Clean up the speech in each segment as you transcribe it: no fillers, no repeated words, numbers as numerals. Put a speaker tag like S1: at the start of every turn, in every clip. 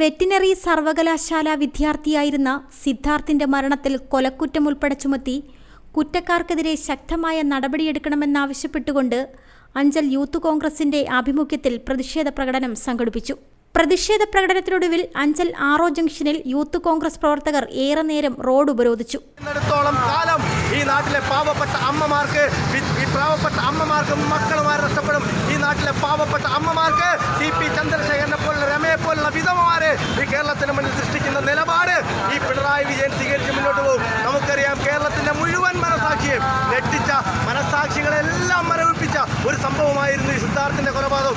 S1: Veterinary സർവകലാശാല വിദ്യാർത്ഥിയായിരുന്ന സിദ്ധാർത്ഥിന്റെ മരണത്തിൽ കൊലക്കുറ്റം ഉൾപ്പെടെ ചുമത്തി കുറ്റക്കാർക്കെതിരെ ശക്തമായ നടപടിയെടുക്കണമെന്നാവശ്യപ്പെട്ടുകൊണ്ട് അഞ്ചൽ യൂത്ത് കോൺഗ്രസിന്റെ ആഭിമുഖ്യത്തിൽ പ്രതിഷേധ പ്രകടനം സംഘടിപ്പിച്ചു. പ്രതിഷേധ പ്രകടനത്തിനൊടുവിൽ അഞ്ചൽ ആറോ ജംഗ്ഷനിൽ യൂത്ത് കോൺഗ്രസ് പ്രവർത്തകർ ഏറെ നേരം റോഡ് ഉപരോധിച്ചു.
S2: ഈ നാട്ടിലെ പാവപ്പെട്ട അമ്മമാർക്ക് മക്കളുമാർ നഷ്ടപ്പെടും. ഈ നാട്ടിലെ പാവപ്പെട്ട അമ്മമാർക്ക് TP ചന്ദ്രശേഖരനെ പോലുള്ള രമയെ പോലുള്ള വിധവമാരെ ഈ കേരളത്തിന് മുന്നിൽ സൃഷ്ടിക്കുന്ന നിലപാട് ഈ പിണറായി വിജയൻ സ്വീകരിച്ച് മുന്നോട്ട് പോകും. നമുക്കറിയാം, കേരളത്തിന്റെ മുഴുവൻ മനസാക്ഷിയും ഞെട്ടിച്ച, മനസാക്ഷികളെല്ലാം മരവിപ്പിച്ച ഒരു സംഭവമായിരുന്നു ഈ സിദ്ധാർത്ഥിന്റെ കൊലപാതകം.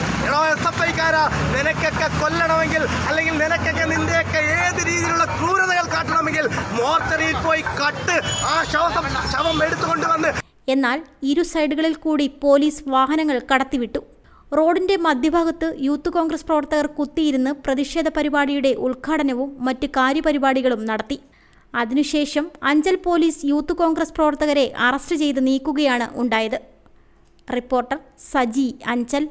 S2: SFIക്കാരാ, നിനക്കൊക്കെ കൊല്ലണമെങ്കിൽ, അല്ലെങ്കിൽ നിനക്കൊക്കെ നിന്റെയൊക്കെ ഏത് രീതിയിലുള്ള ക്രൂരതകൾ കാട്ടണമെങ്കിൽ മോർച്ചറിയിൽ പോയി കട്ട് ആ ശവം എടുത്തുകൊണ്ടുവന്ന്.
S1: എന്നാൽ ഇരു സൈഡുകളിൽ കൂടി പോലീസ് വാഹനങ്ങൾ കടത്തിവിട്ടു. റോഡിന്റെ മധ്യഭാഗത്ത് യൂത്ത് കോൺഗ്രസ് പ്രവർത്തകർ കുത്തിയിരുന്ന് പ്രതിഷേധ പരിപാടിയുടെ ഉദ്ഘാടനവും മറ്റ് കാര്യപരിപാടികളും നടത്തി. അതിനുശേഷം അഞ്ചൽ പോലീസ് യൂത്ത് കോൺഗ്രസ് പ്രവർത്തകരെ അറസ്റ്റ് ചെയ്ത് നീക്കുകയാണ് ഉണ്ടായത്. റിപ്പോർട്ടർ സജി, അഞ്ചൽ.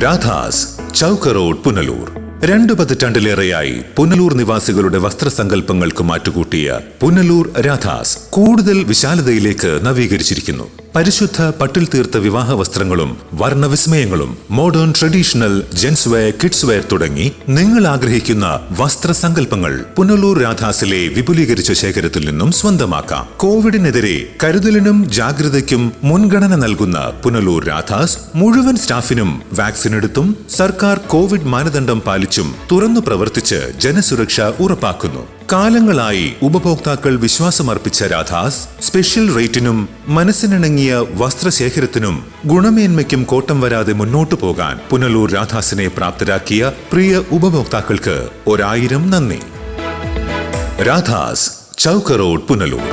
S3: രാധാസ്, ചൗക്ക് റോഡ്, പുനലൂർ. 2 പതിറ്റാണ്ടിലേറെയായി പുനലൂർ നിവാസികളുടെ വസ്ത്രസങ്കല്പങ്ങൾക്ക് മാറ്റുകൂട്ടിയ പുനലൂർ രാധാസ് കൂടുതൽ വിശാലതയിലേക്ക് നവീകരിച്ചിരിക്കുന്നു. പരിശുദ്ധ പട്ടിൽ തീർത്ത വിവാഹ വസ്ത്രങ്ങളും വർണ്ണവിസ്മയങ്ങളും modern traditional gents wear, kids wear തുടങ്ങി നിങ്ങൾ ആഗ്രഹിക്കുന്ന വസ്ത്രസങ്കല്പങ്ങൾ പുനലൂർ രാധാസിലെ വിപുലീകരിച്ച ശേഖരത്തിൽ നിന്നും സ്വന്തമാക്കാം. കോവിഡിനെതിരെ കരുതലിനും ജാഗ്രതയ്ക്കും മുൻഗണന നൽകുന്ന പുനലൂർ രാധാസ് മുഴുവൻ സ്റ്റാഫിനും വാക്സിൻ എടുത്തും സർക്കാർ കോവിഡ് മാനദണ്ഡം പാലിച്ചും തുറന്നു പ്രവർത്തിച്ച് ജനസുരക്ഷ ഉറപ്പാക്കുന്നു. കാലങ്ങളായി ഉപഭോക്താക്കൾ വിശ്വാസമർപ്പിച്ച രാധാസ് സ്പെഷ്യൽ റേറ്റിനും മനസ്സിനിണങ്ങിയ വസ്ത്രശേഖരത്തിനും ഗുണമേന്മയ്ക്കും കോട്ടം വരാതെ മുന്നോട്ടു പോകാൻ പുനലൂർ രാധാസിനെ പ്രാപ്തരാക്കിയ പ്രിയ ഉപഭോക്താക്കൾക്ക് 1000 നന്ദി. രാധാസ്, ചൗക്ക് റോഡ്, പുനലൂർ.